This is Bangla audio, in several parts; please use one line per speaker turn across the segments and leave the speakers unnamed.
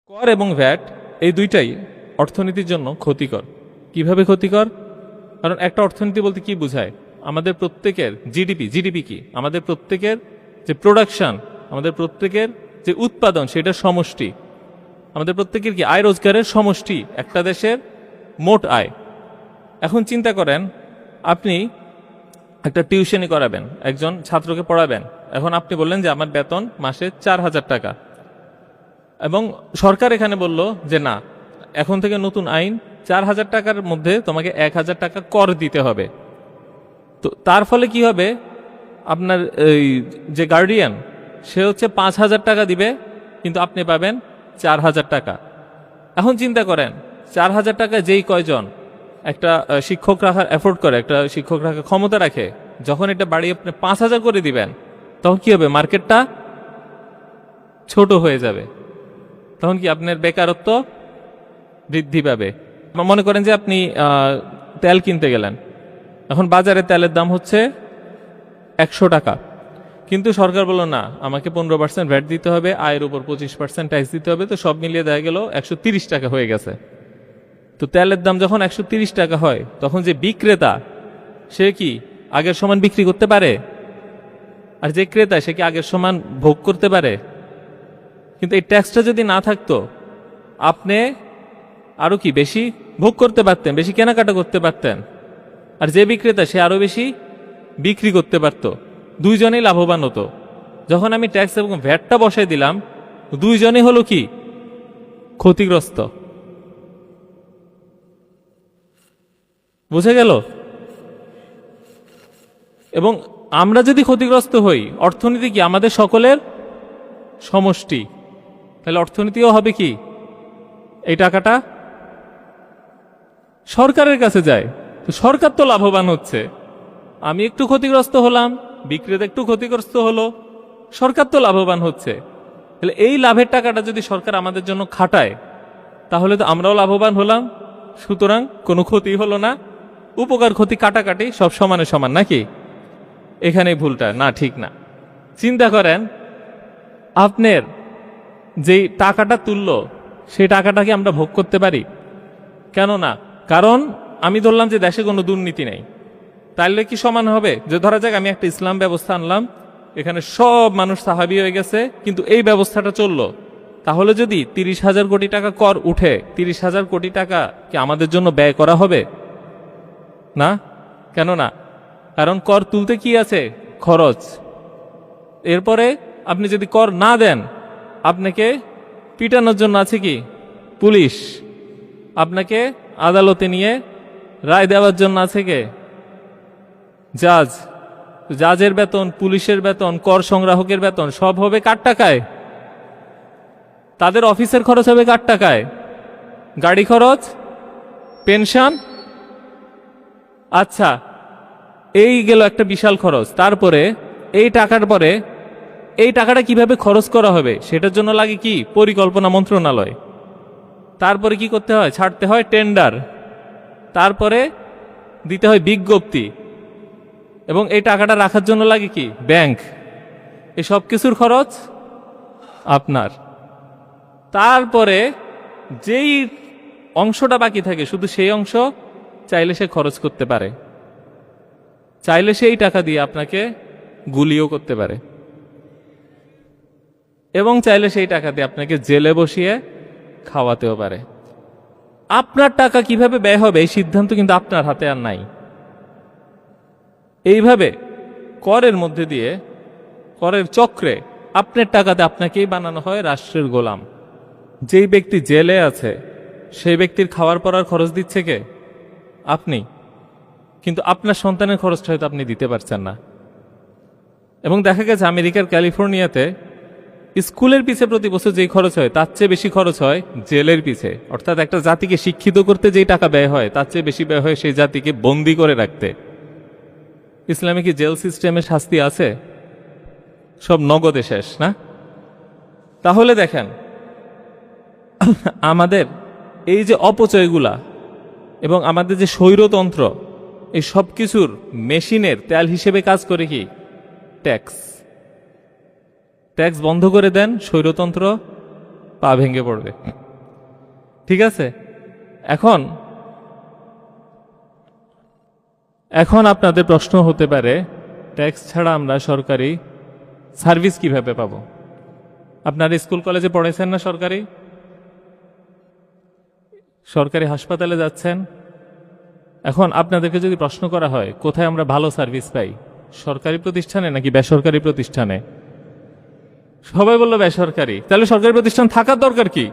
কর এবং ভ্যাট এই দুইটাই অর্থনীতির জন্য ক্ষতিকর। কিভাবে ক্ষতিকর? কারণ একটা অর্থনীতি বলতে কি বোঝায়? আমাদের প্রত্যেকের জিডিপি কি? আমাদের প্রত্যেকের যে প্রোডাকশন, আমাদের প্রত্যেকের যে উৎপাদন, সেটার সমষ্টি। আমাদের প্রত্যেকের কি আয় রোজগারের সমষ্টি একটা দেশের মোট আয়। এখন চিন্তা করেন, আপনি একটা টিউশনি করাবেন, একজন ছাত্রকে পড়াবেন। এখন আপনি বললেন যে আমার বেতন মাসে 4,000 টাকা, এবং সরকার এখানে বলল যে না, এখন থেকে নতুন আইন, 4,000 টাকার মধ্যে তোমাকে 1,000 টাকা কর দিতে হবে। তো তার ফলে কি হবে? আপনার এই যে গার্ডিয়ান, সে হচ্ছে 5,000 টাকা দিবে, কিন্তু আপনি পাবেন 4,000 টাকা। এখন চিন্তা করেন, 4,000 টাকা যেই কয়জন একটা শিক্ষক রাখার এফোর্ড করে, একটা শিক্ষক রাখার ক্ষমতা রাখে, যখন এটা বাড়িয়ে আপনি 5,000 করে দিবেন, তখন কি হবে? মার্কেটটা ছোট হয়ে যাবে। তখন কি আপনার বেকারত্ব বৃদ্ধি পাবে। মনে করেন যে আপনি তেল কিনতে গেলেন, এখন বাজারে তেলের দাম হচ্ছে 100 টাকা, কিন্তু সরকার বলল না, আমাকে 15% ভ্যাট দিতে হবে, আয়ের উপর 25% ট্যাক্স দিতে হবে। তো সব মিলিয়ে দেখা গেল 130 টাকা হয়ে গেছে। তো তেলের দাম যখন 130 টাকা হয়, তখন যে বিক্রেতা, সে কি আগের সমান বিক্রি করতে পারে? আর যে ক্রেতা, সে কি আগের সমান ভোগ করতে পারে? কিন্তু এই ট্যাক্সটা যদি না থাকতো, আপনি আরো কি বেশি ভোগ করতে পারতেন, বেশি কেনাকাটা করতে পারতেন। আর যে বিক্রেতা, সে আরো বেশি বিক্রি করতে পারত, দুইজনেই লাভবান হতো। যখন আমি ট্যাক্স এবং ভ্যাটটা বসাই দিলাম, দুইজনেই হলো কি ক্ষতিগ্রস্ত। বুঝে গেল? এবং আমরা যদি ক্ষতিগ্রস্ত হই, অর্থনীতি কি আমাদের সকলের সমষ্টি, তাহলে অর্থনীতিও হবে কি এই টাকাটা সরকারের কাছে যায়। তো সরকার তো লাভবান হচ্ছে, আমি একটু ক্ষতিগ্রস্ত হলাম, বিক্রেতা একটু ক্ষতিগ্রস্ত হলো, সরকার তো লাভবান হচ্ছে। তাহলে এই লাভের টাকাটা যদি সরকার আমাদের জন্য খাটায়, তাহলে তো আমরাও লাভবান হলাম। সুতরাং কোনো ক্ষতি হলো না, উপকার ক্ষতি কাটাকাটি সব সমানে সমান, নাকি? এখানেই ভুলটা না, ঠিক না। চিন্তা করেন, আপনার যেই টাকাটা তুললো, সেই টাকাটা কি আমরা ভোগ করতে পারি? কেন না? কারণ আমি ধরলাম যে দেশে কোনো দুর্নীতি নেই, তাইলে কি সমান হবে? যে ধরা যাক আমি একটা ইসলাম ব্যবস্থা আনলাম, এখানে সব মানুষ সাহাবী হয়ে গেছে, কিন্তু এই ব্যবস্থাটা চললো, তাহলে যদি 30,000 কোটি টাকা কর উঠে, 30,000 কোটি টাকা কি আমাদের জন্য ব্যয় করা হবে? না। কেন না? কারণ কর তুলতে কি আছে? খরচ। এরপরে আপনি যদি কর না দেন, আপনাকে পিটানোর জন্য আছে কি? পুলিশ। আপনাকে আদালতে নিয়ে রায় দেওয়ার জন্য আছে কে? জাজ। জাজের বেতন, পুলিশের বেতন, কর সংগ্রাহকের বেতন সব হবে কার টাকায়? তাদের অফিসের খরচ হবে কার টাকায়? গাড়ি খরচ, পেনশন। আচ্ছা, এই গেল একটা বিশাল খরচ। তারপরে এই টাকার পরে এই টাকাটা কিভাবে খরচ করা হবে, সেটার জন্য লাগে কি? পরিকল্পনা মন্ত্রণালয়। তারপরে কি করতে হয়? ছাড়তে হয় টেন্ডার, তারপরে দিতে হয় বিজ্ঞপ্তি, এবং এই টাকাটা রাখার জন্য লাগে কি? ব্যাংক। এই সব কিছুর খরচ আপনার। তারপরে যেই অংশটা বাকি থাকে, শুধু সেই অংশ চাইলে সে খরচ করতে পারে, চাইলে সেই টাকা দিয়ে আপনাকে গুলিও করতে পারে, এবং চাইলে সেই টাকা দিয়ে আপনাকে জেলে বসিয়ে খাওয়াতেও পারে। আপনার টাকা কিভাবে ব্যয় হবে, এই সিদ্ধান্ত কিন্তু আপনার হাতে আর নাই। এইভাবে করের মধ্যে দিয়ে, করের চক্রে আপনার টাকাতে আপনাকেই বানানো হয় রাষ্ট্রের গোলাম। যেই ব্যক্তি জেলে আছে, সেই ব্যক্তির খাওয়ার পরার খরচ দিচ্ছে কে? আপনি। কিন্তু আপনার সন্তানের খরচটা হয়তো আপনি দিতে পারছেন না। এবং দেখা গেছে আমেরিকার ক্যালিফোর্নিয়াতে স্কুলের পিছে প্রতি বছর যেই খরচ হয়, তার চেয়ে বেশি খরচ হয় জেলের পিছে। অর্থাৎ একটা জাতিকে শিক্ষিত করতে যেই টাকা ব্যয় হয়, তার চেয়ে বেশি ব্যয় হয় সেই জাতিকে বন্দি করে রাখতে। ইসলামে কি জেল সিস্টেমে শাস্তি আছে? সব নগদে শেষ, না? তাহলে দেখেন, আমাদের এই যে অপচয়গুলা এবং আমাদের যে স্বৈরতন্ত্র, এই সব কিছুর মেশিনের তেল হিসেবে কাজ করে কি? ট্যাক্স। ট্যাক্স বন্ধ করে দেন, স্বৈরতন্ত্র পা ভেঙে পড়বে। ঠিক আছে? এখন এখন আপনাদের প্রশ্ন হতে পারে, ট্যাক্স ছাড়া আমরা সরকারি সার্ভিস কিভাবে পাবো? আপনারা স্কুল কলেজে পড়েছেন না? সরকারি সরকারি হাসপাতালে যাচ্ছেন। এখন আপনাদেরকে যদি প্রশ্ন করা হয় কোথায় আমরা ভালো সার্ভিস পাই, সরকারি প্রতিষ্ঠানে নাকি বেসরকারি প্রতিষ্ঠানে, সবাই বললো বেসরকারি। তাহলে সরকারি প্রতিষ্ঠান থাকার দরকার কি?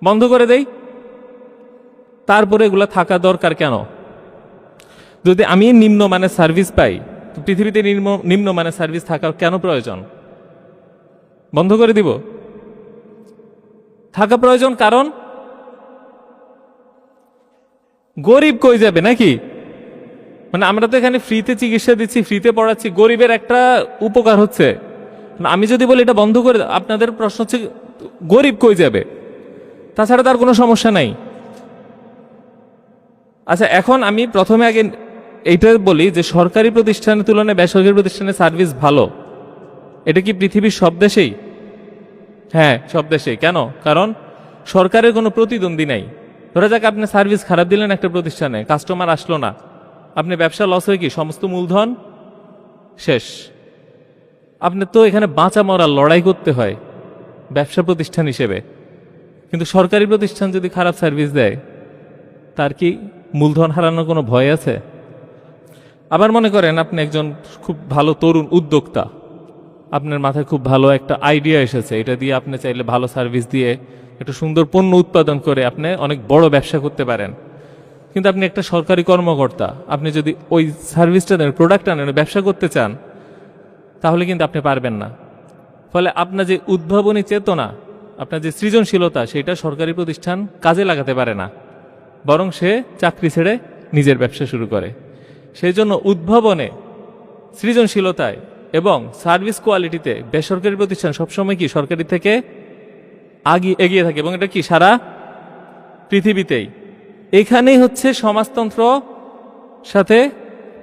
বন্ধ করে দেই। তারপরে এগুলা থাকা দরকার কেন? যদি আমি নিম্নমানের সার্ভিস পাই, তো পৃথিবীতে নিম্নমানের সার্ভিস থাকার কেন প্রয়োজন? বন্ধ করে দিব? থাকা প্রয়োজন, কারণ গরিব কই যাবে নাকি? মানে আমরা তো এখানে ফ্রিতে চিকিৎসা দিচ্ছি, ফ্রিতে পড়াচ্ছি, গরিবের একটা উপকার হচ্ছে। আমি যদি বলি এটা বন্ধ করে, আপনাদের প্রশ্ন হচ্ছে গরিব কই যাবে? তাছাড়া তার কোনো সমস্যা নাই। আচ্ছা, এখন আমি প্রথমে আগে এইটা বলি যে সরকারি প্রতিষ্ঠানের তুলনায় বেসরকারি প্রতিষ্ঠানের সার্ভিস ভালো। এটা কি পৃথিবীর সব দেশেই? হ্যাঁ, সব দেশেই। কেন? কারণ সরকারের কোনো প্রতিদ্বন্দ্বী নাই। ধরা যাক আপনি সার্ভিস খারাপ দিলেন একটা প্রতিষ্ঠানে, কাস্টমার আসলো না, আপনি ব্যবসা লস হয়ে কি সমস্ত মূলধন শেষ। আপনি তো এখানে বাঁচা মরার লড়াই করতে হয় ব্যবসা প্রতিষ্ঠান হিসেবে। কিন্তু সরকারি প্রতিষ্ঠান যদি খারাপ সার্ভিস দেয়, তার কি মূলধন হারানোর কোনো ভয় আছে? আবার মনে করেন আপনি একজন খুব ভালো তরুণ উদ্যোক্তা, আপনার মাথায় খুব ভালো একটা আইডিয়া এসেছে, এটা দিয়ে আপনি চাইলে ভালো সার্ভিস দিয়ে একটা সুন্দর পণ্য উৎপাদন করে আপনি অনেক বড় ব্যবসা করতে পারেন। কিন্তু আপনি একটা সরকারি কর্মকর্তা, আপনি যদি ওই সার্ভিসটা নেন, প্রোডাক্ট আনেন, ব্যবসা করতে চান, তাহলে কিন্তু আপনি পারবেন না। ফলে আপনার যে উদ্ভাবনী চেতনা, আপনার যে সৃজনশীলতা, সেটা সরকারি প্রতিষ্ঠান কাজে লাগাতে পারে না, বরং সে চাকরি ছেড়ে নিজের ব্যবসা শুরু করে। সেই জন্য উদ্ভাবনে, সৃজনশীলতায় এবং সার্ভিস কোয়ালিটিতে বেসরকারি প্রতিষ্ঠান সবসময় কি সরকারি থেকে এগিয়ে থাকে, এবং এটা কি সারা পৃথিবীতেই। এখানেই হচ্ছে সমাজতন্ত্র সাথে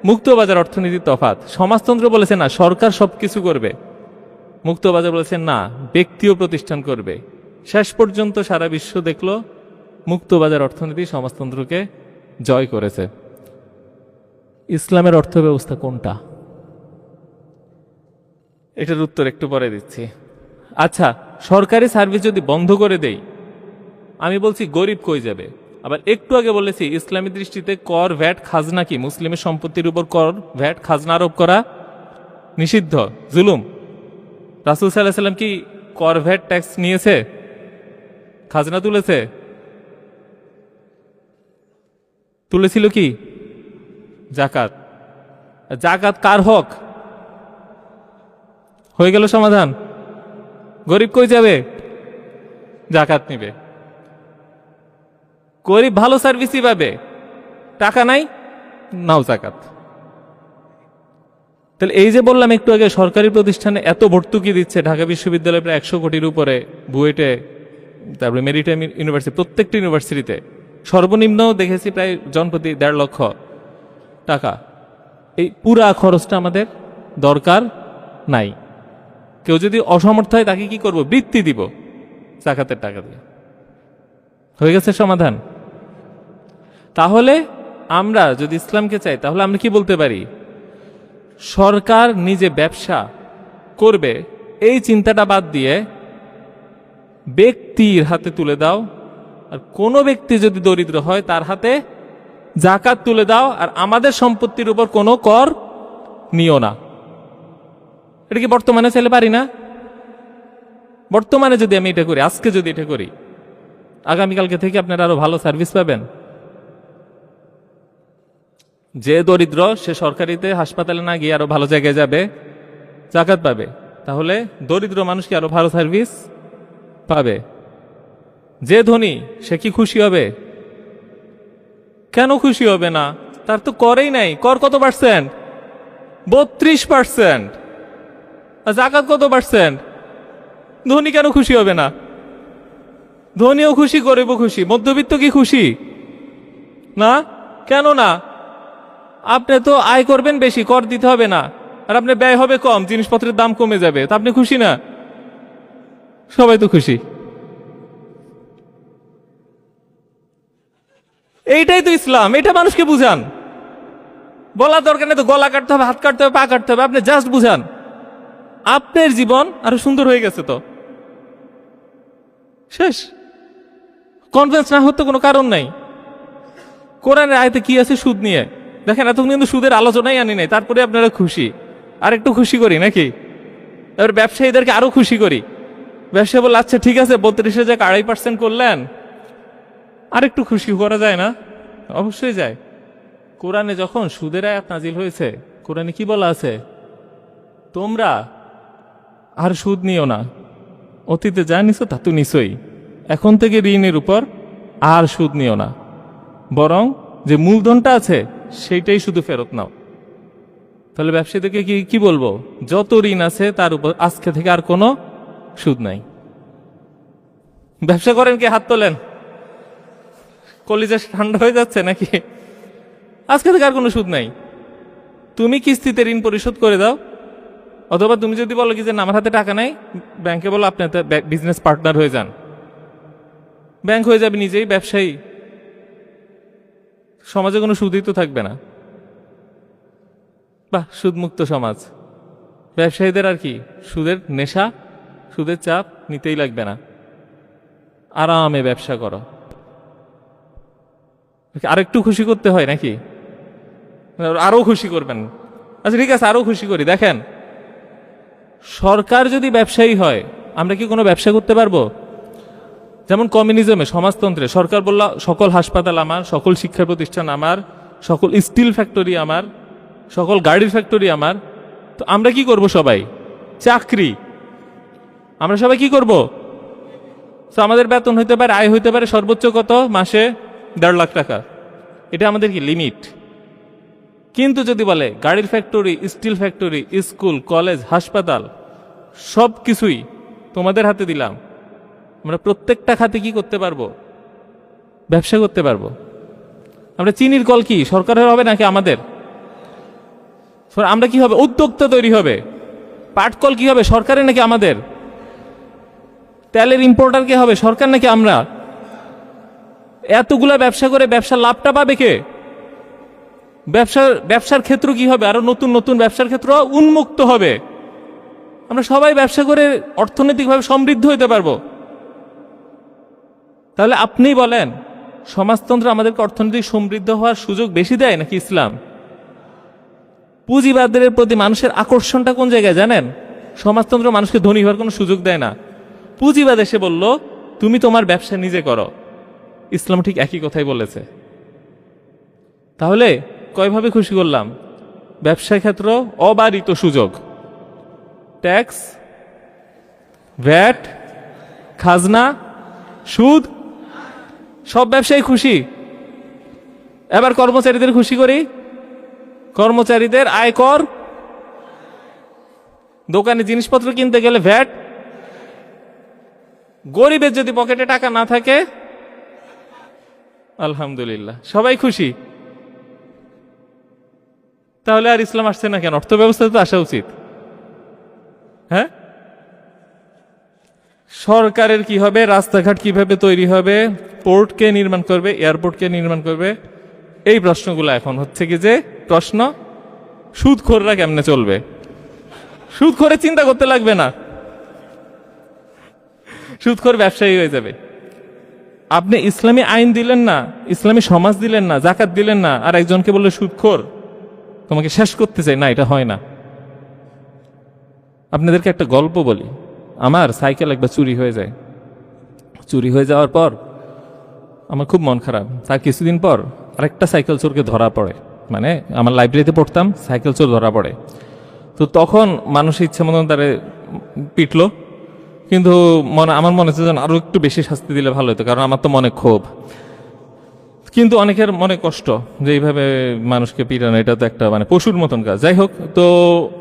মুক্তবাজার অর্থনীতির তফাৎ। সমাজতন্ত্র বলেছে না সরকার সবকিছু করবে, মুক্তবাজার বলেছে না ব্যক্তিও প্রতিষ্ঠান করবে। শেষ পর্যন্ত সারা বিশ্ব দেখলো মুক্তবাজার অর্থনীতি সমাজতন্ত্রকে জয় করেছে। ইসলামের অর্থ ব্যবস্থা কোনটা? এটার উত্তর একটু পরে দিচ্ছি। আচ্ছা, সরকারি সার্ভিস যদি বন্ধ করে দেই, আমি বলছি গরিব কই যাবে? আবার একটু আগে বলেছি ইসলামী দৃষ্টিতে কর, ভ্যাট, খাজনা কি মুসলিমের সম্পত্তির উপর কর, ভ্যাট, খাজনা আরোপ করা নিষিদ্ধ, জুলুম। রাসূল সাল্লাল্লাহু আলাইহি ওয়াসাল্লাম কি কর, ভ্যাট, ট্যাক্স নিয়েছে? খাজনা তুলেছিল কি? জাকাত। জাকাত কার হক? হয়ে গেল সমাধান। গরিব কই যাবে? জাকাত নিবে। গরিব ভালো সার্ভিসই পাবে, টাকা নাই, নাও জাকাত। তাহলে এই যে বললাম একটু আগে সরকারি প্রতিষ্ঠানে এত ভর্তুকি দিচ্ছে, ঢাকা বিশ্ববিদ্যালয়ে প্রায় 100 কোটির উপরে, বুয়েটে, তারপরে মেরিটাইম ইউনিভার্সিটি, প্রত্যেকটি ইউনিভার্সিটিতে সর্বনিম্ন দেখেছি প্রায় জনপ্রতি 1.5 লক্ষ টাকা। এই পুরা খরচটা আমাদের দরকার নাই। কেউ যদি অসমর্থ হয় তাকে কি করব? বৃত্তি দিব জাকাতের টাকা দিয়ে। হয়ে গেছে সমাধান। তাহলে আমরা যদি ইসলামকে চাই, তাহলে আমরা কি বলতে পারি? সরকার নিজে ব্যবসা করবে এই চিন্তাটা বাদ দিয়ে ব্যক্তির হাতে তুলে দাও, আর কোনো ব্যক্তি যদি দরিদ্র হয় তার হাতে জাকাত তুলে দাও, আর আমাদের সম্পত্তির উপর কোনো কর নিও না। এটা কি বর্তমানে চাইলে পারি না? বর্তমানে যদি আমি এটা করি, আজকে যদি এটা করি, আগামীকালকে থেকে আপনারা আরো ভালো সার্ভিস পাবেন। যে দরিদ্র সে সরকারিতে হাসপাতালে না গিয়ে আরো ভালো জায়গায় যাবে, জাকাত পাবে। তাহলে দরিদ্র মানুষ কি আরো ভালো সার্ভিস পাবে। যে ধনী সে কি খুশি হবে? কেন খুশি হবে না? তার তো করেই নাই। কর কত পার্সেন্ট? 32%। আর জাকাত কত পার্সেন্ট? ধনী কেন খুশি হবে না? ধনীও খুশি, গরিবও খুশি, মধ্যবিত্ত কি খুশি না? কেন না? আপনি তো আয় করবেন বেশি, কর দিতে হবে না, আর আপনি ব্যয় হবে কম, জিনিসপত্রের দাম কমে যাবে, তা আপনি খুশি না? সবাই তো খুশি। এইটাই তো ইসলাম, এটা মানুষকে বুঝান। বলার দরকার নেই তো গলা কাটতে হবে, হাত কাটতে হবে, পা কাটতে হবে, আপনি জাস্ট বুঝান, আপনার জীবন আরো সুন্দর হয়ে গেছে। তো শেষ। কনভিন্স না হতে কোনো কারণ নাই। কোরআনের আয়াতে কি আছে সুদ নিয়ে? দেখেন, এতক্ষণ কিন্তু সুদের আলোচনাই আনি নাই, তারপরে আপনারা খুশি। আর একটু খুশি করি নাকি? এবার ব্যবসায়ীদেরকে আরো খুশি করি। ব্যবসায়ী বলল আচ্ছা ঠিক আছে, 32-এ যে 2.5% করলেন, আর একটু খুশি করা যায় না? অবশ্যই যায়। কোরআনে যখন সুদের আয়াত নাজিল হয়েছে, কোরআনে কি বলা আছে? তোমরা আর সুদ নিও না, অতীতে যা নিছো তা তো নিছই, এখন থেকে ঋণের উপর আর সুদ নিও না, বরং যে মূলধনটা আছে সেইটাই শুধু ফেরত নাও। তাহলে ব্যবসায়ীদেরকে কি বলবো? যত ঋণ আছে তার উপর আজকে থেকে আর কোনো সুদ নাই। ব্যবসা করেন, কি হাত তোলেন? কলিজা ঠান্ডা হয়ে যাচ্ছে নাকি? আজকে থেকে আর কোনো সুদ নাই। তুমি কিস্তিতে ঋণ পরিশোধ করে দাও, অথবা তুমি যদি বলো কি যে না আমার হাতে টাকা নাই, ব্যাংকে বলো আপনি বিজনেস পার্টনার হয়ে যান, ব্যাংক হয়ে যাবে নিজেই ব্যবসায়ী। সমাজে কোনো সুদই তো থাকবে না। বাহ, সুদমুক্ত সমাজ। ব্যবসায়ীদের আর কি সুদের নেশা, সুদের চাপ নিতেই লাগবে না, আরামে ব্যবসা করো। আরেকটু খুশি করতে হয় নাকি? আরো খুশি করবেন? আচ্ছা ঠিক আছে, আরো খুশি করি। দেখেন, সরকার যদি ব্যবসায়ী হয়, আমরা কি কোনো ব্যবসা করতে পারবো? যেমন কমিউনিজমে, সমাজতন্ত্রে সরকার বলল সকল হাসপাতাল আমার, সকল শিক্ষা প্রতিষ্ঠান আমার, সকল স্টিল ফ্যাক্টরি আমার, সকল গাড়ির ফ্যাক্টরি আমার। তো আমরা কি করব? সবাই চাকরি। আমরা সবাই কি করব? তো আমাদের বেতন হইতে পারে, আয় হইতে পারে সর্বোচ্চ কত? মাসে 1.5 লাখ টাকা। এটা আমাদের কি লিমিট? কিন্তু যদি বলে গাড়ির factory, steel factory, school, college, হাসপাতাল সব কিছুই তোমাদের হাতে দিলাম, আমরা প্রত্যেকটা খাতে কি করতে পারবো? ব্যবসা করতে পারবো। আমরা চিনির কল কি সরকারের হবে নাকি আমাদের? আমরা কি হবে? উদ্যোক্তা তৈরি হবে। পাটকল কি হবে? সরকারের নাকি আমাদের? তেলের ইম্পোর্টার কে হবে? সরকার নাকি আমরা? এতগুলা ব্যবসা করে ব্যবসার লাভটা পাবে কে? ব্যবসার ক্ষেত্র কি হবে? আরো নতুন নতুন ব্যবসার ক্ষেত্র উন্মুক্ত হবে। আমরা সবাই ব্যবসা করে অর্থনৈতিকভাবে সমৃদ্ধ হতে পারবো। তাহলে আপনি বলেন, সমাজতন্ত্র আমাদেরকে অর্থনৈতিক সমৃদ্ধ হওয়ার সুযোগ বেশি দেয় নাকি ইসলাম? পুঁজিবাদের প্রতি মানুষের আকর্ষণটা কোন জায়গায় জানেন? সমাজতন্ত্র মানুষকে ধনী হওয়ার কোনো সুযোগ দেয় না। পুঁজিবাদ এসে বলল তুমি তোমার ব্যবসা নিজে করো। ইসলাম ঠিক একই কথাই বলেছে। তাহলে কয়ভাবে খুশি করলাম? ব্যবসা ক্ষেত্র অবারিত সুযোগ, ট্যাক্স, ভ্যাট, খাজনা, সুদ, সব ব্যবসায়ী খুশি। এবার কর্মচারীদের খুশি করি। কর্মচারীদের আয়কর, দোকানে জিনিসপত্র কিনতে গেলে ভ্যাট, গরিবের যদি পকেটে টাকা না থাকে আলহামদুলিল্লাহ সবাই খুশি। তাহলে আর ইসলাম আসছে না কেন? অর্থ ব্যবস্থাতে তো আসা উচিত। হ্যাঁ, সরকারের কি হবে? রাস্তাঘাট কিভাবে তৈরি হবে? পোর্ট কে নির্মাণ করবে? এয়ারপোর্ট কে নির্মাণ করবে? এই প্রশ্নগুলো এখন হচ্ছে কি যে প্রশ্ন, সুদখোররা কেমনে চলবে? সুদখোরে চিন্তা করতে লাগবে না, সুদখোর ব্যবসায়ী হয়ে যাবে। আপনি ইসলামী আইন দিলেন না, ইসলামী সমাজ দিলেন না, জাকাত দিলেন না, আর একজনকে বললে সুদখোর, তোমাকে শেষ করতে চাই না, এটা হয় না। আপনাদেরকে একটা গল্প বলি। আমার সাইকেল একবার চুরি হয়ে যায়। চুরি হয়ে যাওয়ার পর আমার খুব মন খারাপ। তার কিছুদিন পর আরেকটা সাইকেল চোরকে ধরা পড়ে। মানে আমার লাইব্রেরিতে পড়তাম, সাইকেল চোর ধরা পড়ে। তো তখন মানুষ ইচ্ছে মতন তারে পিটলো, কিন্তু আমার মনে হচ্ছে যেন আরো একটু বেশি শাস্তি দিলে ভালো হতো, কারণ আমার তো মনে ক্ষোভ। কিন্তু অনেকের মনে কষ্ট যে এইভাবে মানুষকে পিটানো, এটা তো একটা মানে পশুর মতন কাজ। যাই হোক, তো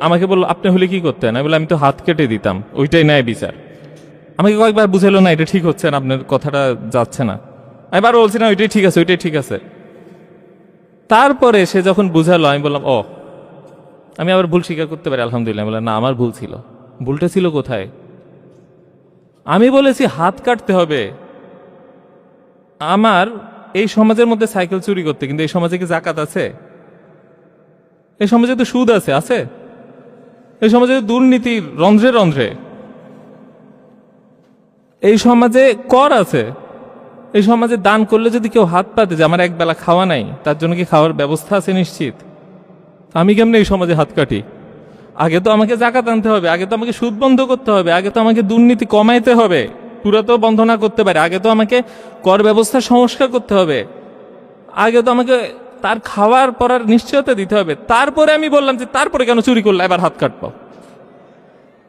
আমাকে বললো আপনি হলে কি করতেন? আমি বললাম আমি তো হাত কেটে দিতাম, ওইটাই ন্যায় বিচার। আমাকে কয়েকবার বুঝাইলো না এটা ঠিক হচ্ছে না, আপনার কথাটা যাচ্ছে না। আমি বারবার বলছি না ওইটাই ঠিক আছে, ওইটাই ঠিক আছে। তারপরে সে যখন বুঝালো, আমি বললাম ও, আমি আবার ভুল স্বীকার করতে পারি আলহামদুলিল্লাহ। বললাম না, আমার ভুল ছিল। ভুলটা ছিল কোথায়? আমি বলেছি হাত কাটতে হবে। আমার এই সমাজের মধ্যে সাইকেল চুরি করতে, কিন্তু এই সমাজে কি জাকাত আছে? এই সমাজে তো সুদ আছে, আছে? এই সমাজে দুর্নীতি রন্ধ্রে রন্ধ্রে। এই সমাজে কর আছে। এই সমাজে দান করলে যদি কেউ হাত পাতে যে আমার এক বেলা খাওয়া নাই, তার জন্য কি খাওয়ার ব্যবস্থা আছে নিশ্চিত? আমি কেমনে এই সমাজে হাত কাটি? আগে তো আমাকে জাকাত আনতে হবে, আগে তো আমাকে সুদ বন্ধ করতে হবে, আগে তো আমাকে দুর্নীতি কমাইতে হবে, পুরো তো বন্ধ না করতে পারে, আগে তো আমাকে কর ব্যবস্থা সংস্কার করতে হবে, আগে তো আমাকে তার খাওয়ার পরার নিশ্চয়তা দিতে হবে। তারপরে আমি বললাম যে তারপরে কেন চুরি করলে এবার হাত কাটবো?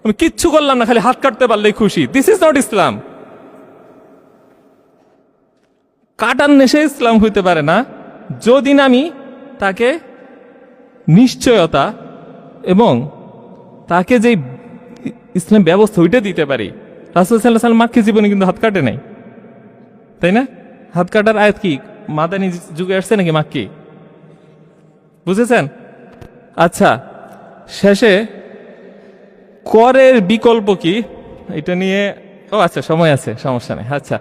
আমি কিচ্ছু করলাম না, খালি হাত কাটতে পারলেই খুশি। দিস ইজ নট ইসলাম। কাটার নেশে ইসলাম হইতে পারে না যদি না আমি তাকে নিশ্চয়তা এবং তাকে যে ইসলাম ব্যবস্থা ওইটা দিতে পারি। রাসূল সাল্লাল্লাহু আলাইহি ওয়াসাল্লাম মাক্কি জীবনে কিন্তু হাত কাটে নাই, তাই না? হাত কাটার আয়াত কি মাদানী যুগে আসছে নাকি মাক্কি? বুঝেছেন? আচ্ছা, শেষে করের বিকল্প কি এটা নিয়ে, ও আচ্ছা সময় আছে, সমস্যা নেই। আচ্ছা,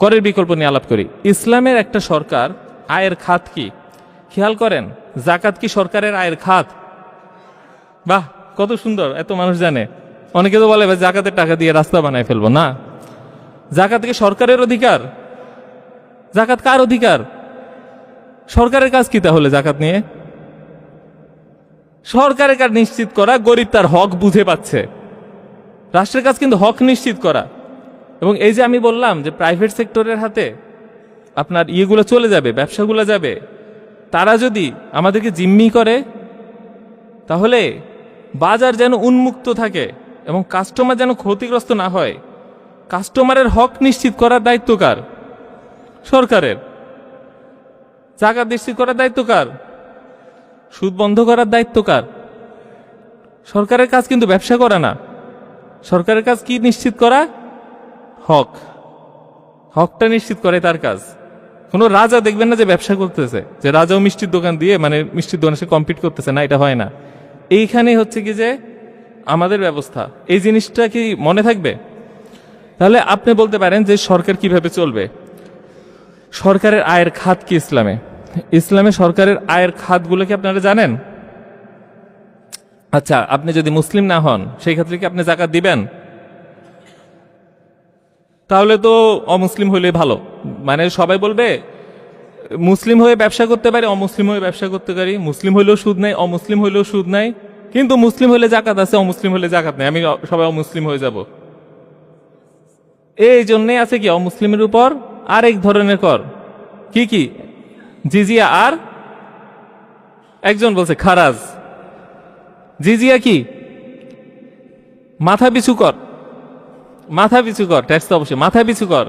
করের বিকল্প নিয়ে আলাপ করি। ইসলামের একটা সরকার আয়ের খাত কি খেয়াল করেন? জাকাত কি সরকারের আয়ের খাত? বাহ, কত সুন্দর, এত মানুষ জানে। অনেকে তো বলে জাকাতের টাকা দিয়ে রাস্তা বানায় ফেলবো। না, জাকাত কি সরকারের অধিকার? জাকাত কার অধিকার? সরকারের কাজ কি তাহলে জাকাত নিয়ে? সরকারের কাজ নিশ্চিত করা, গরিব তার হক বুঝে পাচ্ছে। রাষ্ট্রের কাজ কিন্তু হক নিশ্চিত করা। এবং এই যে আমি বললাম যে প্রাইভেট সেক্টরের হাতে আপনার ইয়েগুলো চলে যাবে, ব্যবসাগুলো যাবে, তারা যদি আমাদেরকে জিম্মি করে তাহলে বাজার যেন উন্মুক্ত থাকে এবং কাস্টমার যেন ক্ষতিগ্রস্ত না হয়। কাস্টমারের হক নিশ্চিত করার দায়িত্ব কার? সরকারের। জাকাত নিশ্চিত করার দায়িত্ব কার? সুদ বন্ধ করার দায়িত্ব কার? সরকারের কাজ কিন্তু ব্যবসা করা না। সরকারের কাজ কি নিশ্চিত করা? হক। হকটা নিশ্চিত করে তার কাজ। কোনো রাজা দেখবেন না যে ব্যবসা করতেছে, যে রাজাও মিষ্টির দোকান দিয়ে মানে মিষ্টির দোকানে সে কম্পিট করতেছে, না, এটা হয় না। এইখানে হচ্ছে কি যে আমাদের ব্যবস্থা, এই জিনিসটা কি মনে থাকবে? তাহলে আপনি বলতে পারেন যে সরকার কিভাবে চলবে? সরকারের আয়ের খাত কি ইসলামে? ইসলামে সরকারের আয়ের খাতগুলো কি আপনারা জানেন? আচ্ছা, আপনি যদি মুসলিম না হন সেই ক্ষেত্রে কি আপনি জাকাত দিবেন? তাহলে তো অমুসলিম হইলে ভালো। মানে সবাই বলবে মুসলিম হয়ে ব্যবসা করতে পারি, অমুসলিম হয়ে ব্যবসা করতে পারি, মুসলিম হইলেও সুদ নাই, অমুসলিম হইলেও সুদ নাই, কিন্তু মুসলিম হইলে জাকাত আছে, অমুসলিম হইলে জাকাত নাই, আমি সবাই অমুসলিম হয়ে যাব। এই জন্যে আছে কি অমুসলিমের উপর আরেক ধরনের কর। কি কি? জিজিয়া আর একজন বলছে খারাজ। জিজিয়া কি? মাথা পিছু কর। মাথা পিছু কর, ট্যাক্স তো অবশ্যই মাথা পিছু কর।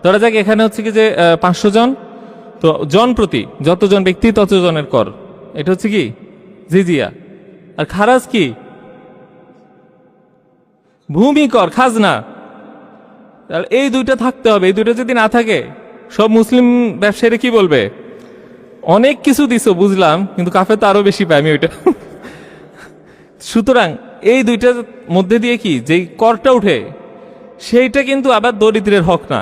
ধরা যাক এখানে হচ্ছে কি যে 500 জন, তো জন প্রতি যতজন ব্যক্তি ততজনের কর, এটা হচ্ছে কি জিজিয়া। আর খারাজ কি? ভূমি কর, খাজনা। তাহলে এই দুইটা থাকতে হবে। এই দুইটা যদি না থাকে সব মুসলিম ব্যবসায়ীরা কি বলবে? অনেক কিছু দিছো বুঝলাম, কিন্তু কাফে তো আরো বেশি পাই আমি ওইটা। সুতরাং এই দুইটার মধ্যে দিয়ে কি যেই করটা উঠে সেইটা কিন্তু আবার দরিদ্রের হক না।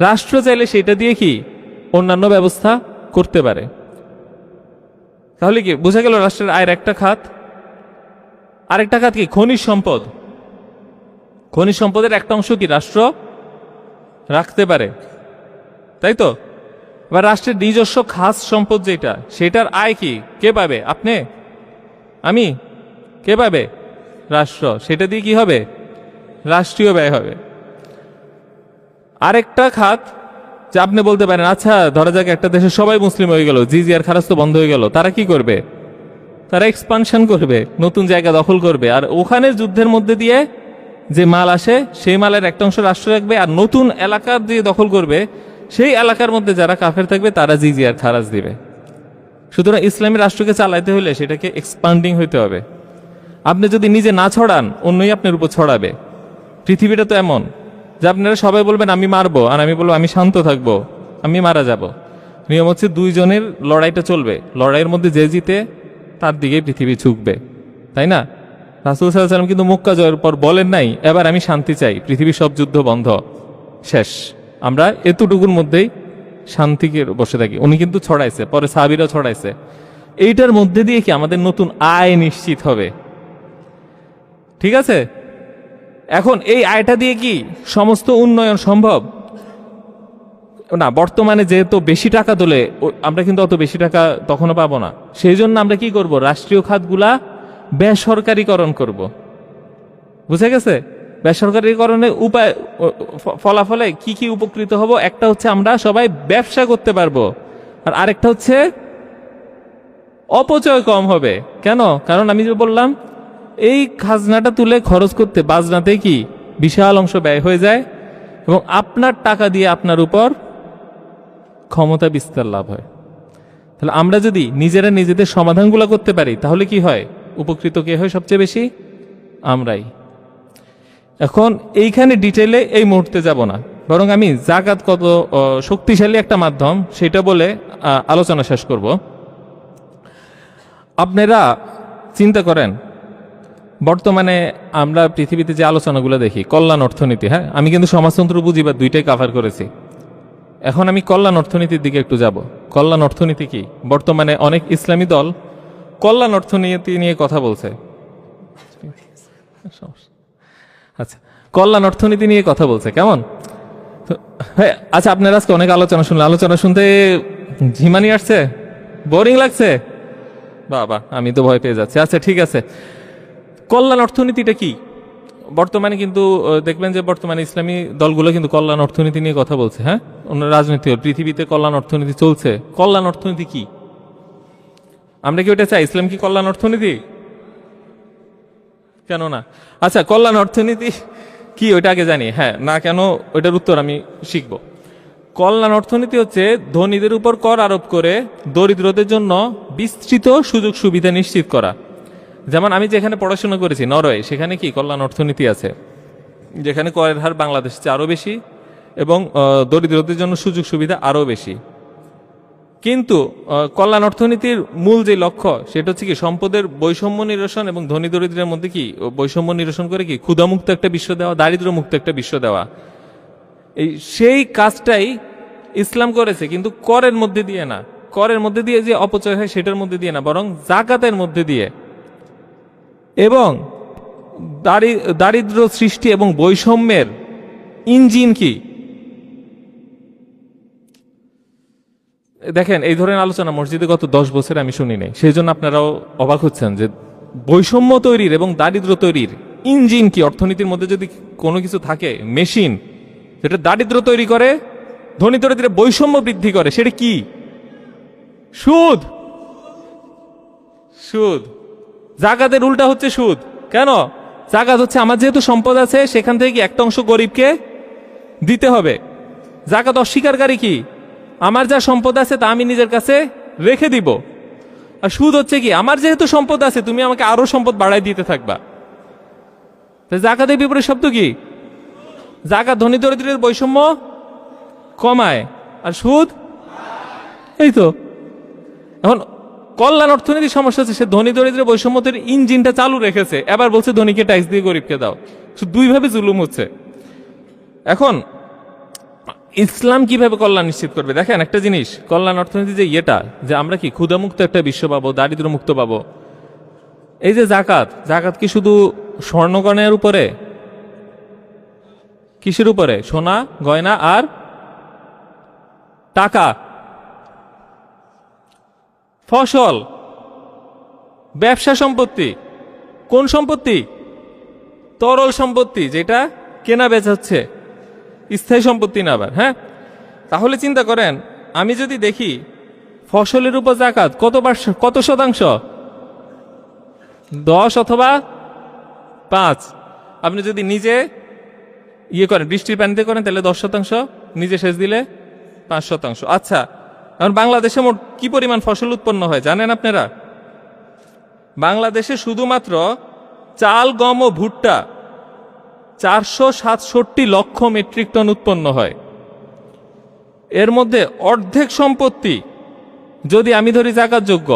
রাষ্ট্র চাইলে সেটা দিয়ে কি অন্যান্য ব্যবস্থা করতে পারে। তাহলে কি বোঝা গেল রাষ্ট্রের আয়ের একটা খাত। আরেকটা খাত কি? খনিজ সম্পদ। খনিজ সম্পদের একটা অংশ কি রাষ্ট্র রাখতে পারে, তাই তো? এবার রাষ্ট্রের নিজস্ব খাস সম্পদ যেটা, সেটার আয় কি কে পাবে? আপনি, আমি? কে পাবে? রাষ্ট্র। সেটা দিয়ে কি হবে? রাষ্ট্রীয় ব্যয় হবে। আরেকটা খাত যে আপনি বলতে পারেন আচ্ছা ধরা যাক একটা দেশে সবাই মুসলিম হয়ে গেল, জিজিয়ার খারাজ তো বন্ধ হয়ে গেল, তারা কি করবে? তারা এক্সপানশন করবে, নতুন জায়গা দখল করবে, আর ওখানে যুদ্ধের মধ্যে দিয়ে যে মাল আসে সেই মালের একটা অংশ রাষ্ট্র রাখবে, আর নতুন এলাকা দিয়ে দখল করবে সেই এলাকার মধ্যে যারা কাফের থাকবে তারা জিজিয়ার খারাজ দিবে। সুতরাং ইসলামী রাষ্ট্রকে চালাইতে হলে সেটাকে এক্সপান্ডিং হইতে হবে। আপনি যদি নিজে না ছড়ান অন্যই আপনার উপর ছড়াবে। পৃথিবীটা তো এমন যে আপনারা সবাই বলবেন আমি মারবো, আর আমি বলবো আমি শান্ত থাকবো, আমি মারা যাব। নিয়ম হচ্ছে দুইজনের লড়াইটা চলবে, লড়াইয়ের মধ্যে যে জিতে তার দিকেই পৃথিবী ঝুঁকবে, তাই না? রাসূল সাল্লাল্লাহু আলাইহি ওয়াসাল্লাম কিন্তু মক্কা জয়ের পর বলেন নাই এবার আমি শান্তি চাই, পৃথিবীর সব যুদ্ধ বন্ধ, শেষ, আমরা এতটুকুর মধ্যেই শান্তিকে বসে থাকি, উনি কিন্তু ছড়াইছে, পরে সাহাবীরাও ছড়াইছে। এইটার মধ্যে দিয়ে কি আমাদের নতুন আয় নিশ্চিত হবে, ঠিক আছে? এখন এই আয়টা দিয়ে কি সমস্ত উন্নয়ন সম্ভব না। বর্তমানে যেহেতু বেশি টাকা তোলে, আমরা কিন্তু অত বেশি টাকা তখনও পাবো না। সেই জন্য আমরা কি করব, রাষ্ট্রীয় খাতগুলা বেসরকারীকরণ করব। বুঝে গেছে? বেসরকারীকরণের উপায় ফলাফলে কি কি উপকৃত হব, একটা হচ্ছে আমরা সবাই ব্যবসা করতে পারবো, আর আরেকটা হচ্ছে অপচয় কম হবে। কেন? কারণ আমি যে বললাম, এই খাজনাটা তুলে খরচ করতে বাজনাতে কি বিশাল অংশ ব্যয় হয়ে যায়, এবং আপনার টাকা দিয়ে আপনার উপর ক্ষমতা বিস্তার লাভ হয়। তাহলে আমরা যদি নিজেরা নিজেদের সমাধানগুলো করতে পারি, তাহলে কি হয়? উপকৃত কে হয় সবচেয়ে বেশি? আমরাই। এখন এইখানে ডিটেলে এই মুহূর্তে যাব না, বরং আমি জাকাত কত শক্তিশালী একটা মাধ্যম সেটা বলে আলোচনা শেষ করব। আপনারা চিন্তা করেন, বর্তমানে আমরা পৃথিবীতে যে আলোচনাগুলো দেখি, কল্যাণ অর্থনীতি, হ্যাঁ আমি কিন্তু সমাজতন্ত্র পুঁজিবাদ দুইটাই কাভার করেছি। এখন আমি কল্যাণ অর্থনীতির দিকে একটু যাব। কল্যাণ অর্থনীতি কি? বর্তমানে অনেক ইসলামী দল কল্যাণ অর্থনীতি নিয়ে কথা বলছে। আচ্ছা, কল্যাণ অর্থনীতি নিয়ে কথা বলছে, কেমন? হ্যাঁ, আচ্ছা, আপনারা আজকে অনেক আলোচনা শুনলেন, আলোচনা শুনতে ঝিমানি আসছে, বোরিং লাগছে? বাবা, আমি তো ভয় পেয়ে যাচ্ছি। আচ্ছা ঠিক আছে, কল্যাণ অর্থনীতিটা কি? বর্তমানে কিন্তু দেখবেন যে বর্তমানে ইসলামী দলগুলো কিন্তু কল্যাণ অর্থনীতি নিয়ে কথা বলছে। হ্যাঁ, অন্য রাজনীতি পৃথিবীতে কল্যাণ অর্থনীতি চলছে। কল্যাণ অর্থনীতি কি? আমরা কি ওটা চাই? ইসলাম কি কল্যাণ অর্থনীতি? কেন না? আচ্ছা, কল্যাণ অর্থনীতি কি ওইটা আগে জানি। হ্যাঁ না কেন, ওইটার উত্তর আমি শিখব। কল্যাণ অর্থনীতি হচ্ছে ধনীদের উপর কর আরোপ করে দরিদ্রদের জন্য বিস্তৃত সুযোগ সুবিধা নিশ্চিত করা। যেমন আমি যেখানে পড়াশোনা করেছি নরওয়ে, সেখানে কি কল্যাণ অর্থনীতি আছে, যেখানে করের হার বাংলাদেশের চেয়ে আরও বেশি এবং দরিদ্রদের জন্য সুযোগ সুবিধা আরও বেশি। কিন্তু কল্যাণ অর্থনীতির মূল যে লক্ষ্য সেটা হচ্ছে কি সম্পদের বৈষম্য নিরসন এবং ধনী দরিদ্রের মধ্যে কি বৈষম্য নিরসন করে কি ক্ষুধামুক্ত একটা বিশ্ব দেওয়া, দারিদ্র মুক্ত একটা বিশ্ব দেওয়া। এই সেই কাজটাই ইসলাম করেছে, কিন্তু করের মধ্যে দিয়ে না, করের মধ্যে দিয়ে যে অপচয় হয় সেটার মধ্যে দিয়ে না, বরং জাকাতের মধ্যে দিয়ে। এবং দারিদ্র সৃষ্টি এবং বৈষম্যের ইঞ্জিন কি? দেখেন, এই ধরনের আলোচনা মসজিদে গত 10 বছরে আমি শুনি নাই। সেই জন্য আপনারাও অবাক হচ্ছেন যে বৈষম্য তৈরির এবং দারিদ্র তৈরির ইঞ্জিন কি? অর্থনীতির মধ্যে যদি কোনো কিছু থাকে, মেশিন যেটা দারিদ্র তৈরি করে, ধনী দরিদ্রের বৈষম্য বৃদ্ধি করে, সেটা কি? সুদ। সুদ। জাকাতের উল্টা হচ্ছে সুদ। কেন? জাকাত হচ্ছে আমার যেহেতু সম্পদ আছে সেখান থেকে একটা অংশ গরিবকে দিতে হবে। জাকাত অস্বীকারী কি? আমার যা সম্পদ আছে তা আমি নিজের কাছে রেখে দিব। আর সুদ হচ্ছে কি? আমার যেহেতু সম্পদ আছে তুমি আমাকে আরো সম্পদ বাড়াই দিতে থাকবা। জাকাতের বিপরীত শব্দ কি? জাকাত ধনী দরিদ্রের বৈষম্য কমায়, আর সুদ এই তো। এখন কল্যাণ অর্থনীতির সমস্যা হচ্ছে সে ধনী দরিদ্রের বৈষম্যের ইঞ্জিনটা চালু রেখেছে, এবার বলছে ধনীকে ট্যাক্স দিয়ে গরিবকে দাও। দুইভাবে জুলুম হচ্ছে। এখন ইসলাম কিভাবে কল্যাণ নিশ্চিত করবে? দেখেন একটা জিনিস, কল্যাণ অর্থনীতি যে ইয়েটা, যে আমরা কি ক্ষুধামুক্ত একটা বিশ্ব পাবো, দারিদ্র মুক্ত পাবো। এই যে জাকাত, জাকাত কি শুধু স্বর্ণগয়নার উপরে? কিসের উপরে? সোনা গয়না আর টাকা, ফসল, ব্যবসা সম্পত্তি। কোন সম্পত্তি? তরল সম্পত্তি, যেটা কেনা বেচা হচ্ছে, স্থায়ী সম্পত্তি না আবার। হ্যাঁ, তাহলে চিন্তা করেন, আমি যদি দেখি ফসলের উপর জাকাত কত শতাংশ? 10 অথবা 5। আপনি যদি নিজে ইয়ে করেন, বৃষ্টির পানিতে করেন, তাহলে 10%, নিজে সেচ দিলে 5%। আচ্ছা, এখন বাংলাদেশে মোট কি পরিমাণ ফসল উৎপন্ন হয় জানেন আপনারা? বাংলাদেশে শুধুমাত্র চাল, গম ও ভুট্টা 467 লক্ষ মেট্রিক টন উৎপন্ন হয়। এর মধ্যে অর্ধেক সম্পত্তি যদি আমি ধরি জাকাতযোগ্য,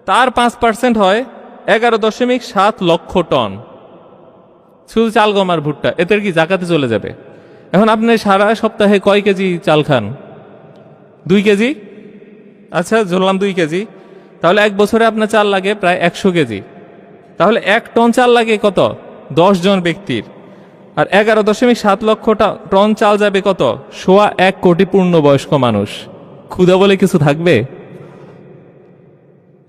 তার 5% হয় 11.7 লক্ষ টন। শুধু চাল, গম আর ভুট্টা, এদের কি জাকাতে চলে যাবে? এখন আপনি সারা সপ্তাহে কয় কেজি চাল খান? 2 কেজি, আচ্ছা ধরলাম 2 কেজি, তাহলে 1 বছরে আপনার চাল লাগে প্রায় 100 কেজি। তাহলে 1 টন চাল লাগে কত? 10 জন ব্যক্তির। আর 11.7 লক্ষ টন চাল যাবে কত? 1.25 কোটি পূর্ণবয়স্ক মানুষ। ক্ষুধা বলে কিছু থাকবে?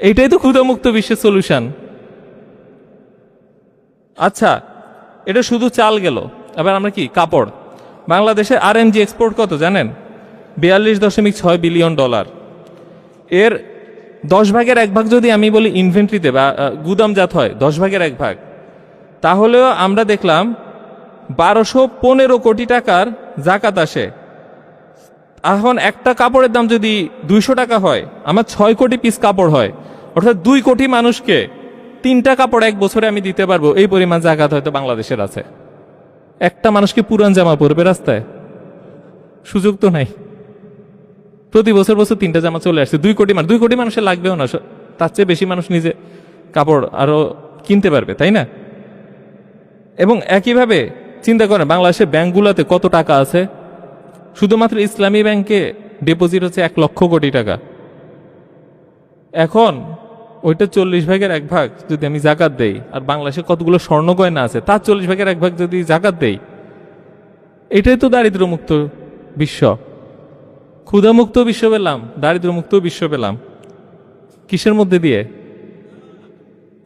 এইটাই তো ক্ষুধামুক্ত বিশ্বের সলিউশন। আচ্ছা, এটা শুধু চাল গেল। আবার আমরা কি কাপড়, বাংলাদেশে আরএমজি এক্সপোর্ট কত জানেন? 42.6 বিলিয়ন ডলার। এর 10 ভাগের 1 ভাগ যদি আমি বলি ইনভেন্টরিতে বা গুদামজাত হয়, 10 ভাগের 1 ভাগ, তাহলেও আমরা দেখলাম 1215 কোটি টাকার জাকাত আসে। এখন একটা কাপড়ের দাম যদি 200 টাকা হয়, আমার 6 কোটি পিস কাপড় হয়, অর্থাৎ 2 কোটি মানুষকে 3টা কাপড় 1 বছরে আমি দিতে পারবো। এই পরিমাণ জাকাত হয়তো বাংলাদেশের আছে। একটা মানুষকে পুরান জামা পরবে রাস্তায়? সুযোগ তো নাই। প্রতি বছর 3টা জামা চলে আসছে। 2 কোটি মানুষ, 2 কোটি মানুষের লাগবেও না, তার চেয়ে বেশি মানুষ নিজে কাপড় আরো কিনতে পারবে, তাই না? এবং একইভাবে চিন্তা করেন বাংলাদেশের ব্যাংকগুলোতে কত টাকা আছে। শুধুমাত্র ইসলামী ব্যাংকে ডিপোজিট হচ্ছে 1 লক্ষ কোটি টাকা। এখন ওইটা 40 ভাগের 1 ভাগ যদি আমি জাকাত দেই, আর বাংলাদেশে কতগুলো স্বর্ণ গয়না আছে তার 40 ভাগের 1 ভাগ যদি জাকাত দেই, এটাই তো দারিদ্র্যমুক্ত বিশ্ব। ক্ষুধামুক্ত বিশ্ব পেলাম, দারিদ্র্যমুক্ত বিশ্ব পেলাম। কিসের মধ্যে দিয়ে?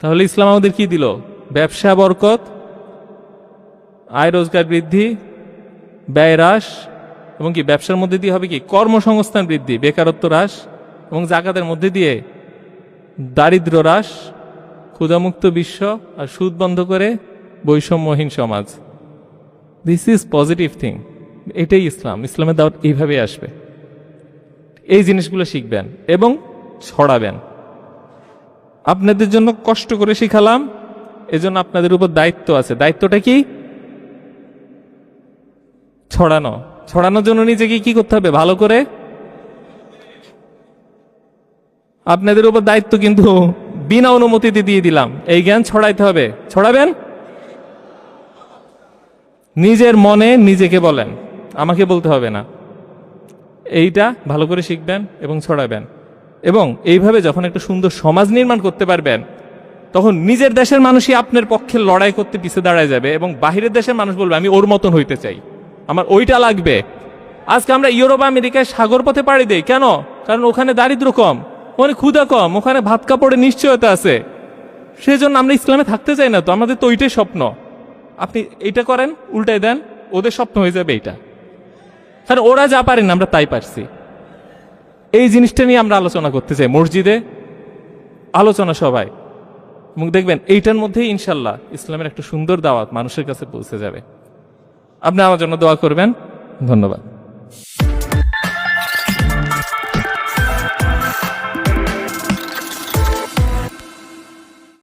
তাহলে ইসলাম আমাদের কি দিল? ব্যবসা বরকত, আয় রোজগার বৃদ্ধি, ব্যয় হ্রাস, এবং কি ব্যবসার মধ্যে দিয়ে হবে কি কর্মসংস্থান বৃদ্ধি, বেকারত্ব হ্রাস, এবং জাকাতের মধ্যে দিয়ে দারিদ্র্য হ্রাস, ক্ষুধামুক্ত বিশ্ব, আর সুদ বন্ধ করে বৈষম্যহীন সমাজ। This is positive thing. এটাই ইসলাম। ইসলামের দাওয়াত এইভাবে আসবে। এই জিনিসগুলো শিখবেন এবং ছড়াবেন। আপনাদের জন্য কষ্ট করে শিখালাম, এজন্য আপনাদের উপর দায়িত্ব আছে। দায়িত্বটা কি? ছড়ানো। ছড়ানোর জন্য নিজেকে কি করতে হবে? ভালো করে। আপনাদের উপর দায়িত্ব কিন্তু বিনা অনুমতিতে দিয়ে দিলাম। এই জ্ঞান ছড়াইতে হবে। ছড়াবেন? নিজের মনে নিজেকে বলেন, আমাকে বলতে হবে না। এইটা ভালো করে শিখবেন এবং ছড়াবেন। এবং এইভাবে যখন একটা সুন্দর সমাজ নির্মাণ করতে পারবেন, তখন নিজের দেশের মানুষই আপনার পক্ষে লড়াই করতে পিছিয়ে দাঁড়ায় যাবে, এবং বাহিরের দেশের মানুষ বলবে আমি ওর মতন হইতে চাই, আমার ওইটা লাগবে। আজকে আমরা ইউরোপ আমেরিকায় সাগর পথে পাড়ি দেই কেন? কারণ ওখানে দারিদ্র্য কম, ওখানে ক্ষুধা কম, ওখানে ভাত কাপড়ের নিশ্চয়তা আছে। সেজন্য আমরা ইসলামে থাকতে চাই না তো, আমাদের তো ওইটাই স্বপ্ন। আপনি এইটা করেন, উল্টাই দেন, ওদের স্বপ্ন হয়ে যাবে এইটা। কারণ ওরা যা পারেন আমরা তাই পারছি। এই জিনিসটা নিয়ে আমরা আলোচনা করতে চাই মসজিদে, আলোচনা সবাই, এবং দেখবেন এইটার মধ্যেই ইনশাল্লাহ ইসলামের একটা সুন্দর দাওয়াত মানুষের কাছে পৌঁছে যাবে। আপনি আমার জন্য দোয়া করবেন। ধন্যবাদ।